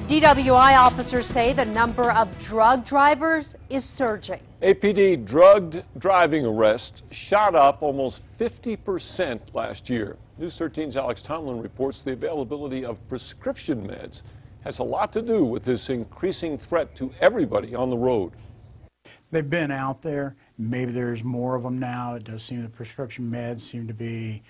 DWI officers say the number of drug drivers is surging. APD drugged driving arrests shot up almost 50% last year. News 13's Alex Tomlin reports the availability of prescription meds has a lot to do with this increasing threat to everybody on the road. They've been out there. Maybe there's more of them now. It does seem that prescription meds seem to be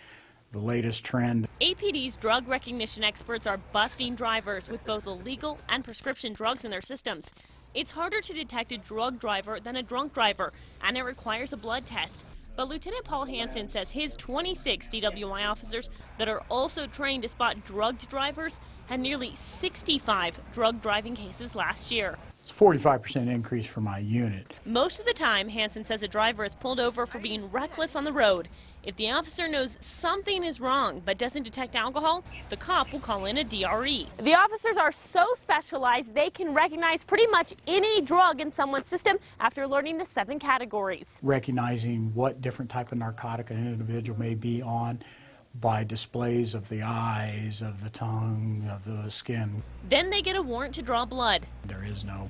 the latest trend. APD's drug recognition experts are busting drivers with both illegal and prescription drugs in their systems. It's harder to detect a drug driver than a drunk driver, and it requires a blood test. But Lieutenant Paul Hansen says his 26 DWI officers that are also trained to spot drugged drivers had nearly 65 drug driving cases last year. It's a 45% increase for my unit. Most of the time, Hansen says a driver is pulled over for being reckless on the road. If the officer knows something is wrong but doesn't detect alcohol, the cop will call in a DRE. The officers are so specialized they can recognize pretty much any drug in someone's system after learning the 7 categories. Recognizing what different type of narcotic an individual may be on by displays of the eyes, of the tongue, of the skin. Then they get a warrant to draw blood. There is no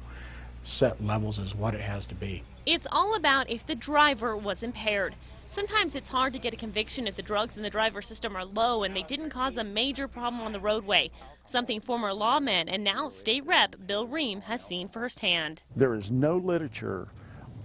set levels as what it has to be. It's all about if the driver was impaired. Sometimes it's hard to get a conviction if the drugs in the driver's system are low and they didn't cause a major problem on the roadway, something former lawman and now state rep Bill Ream has seen firsthand. There is no literature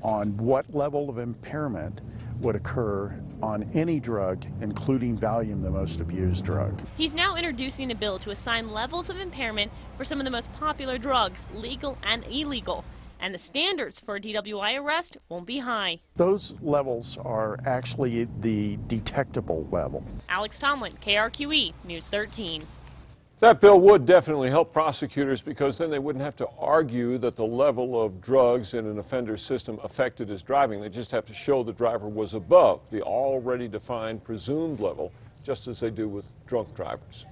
on what level of impairment would occur on any drug, including Valium, the most abused drug. He's now introducing a bill to assign levels of impairment for some of the most popular drugs, legal and illegal. And the standards for a DWI arrest won't be high. Those levels are actually the detectable level. Alex Tomlin, KRQE, News 13. That bill would definitely help prosecutors because then they wouldn't have to argue that the level of drugs in an offender's system affected his driving. They just have to show the driver was above the already defined presumed level, just as they do with drunk drivers.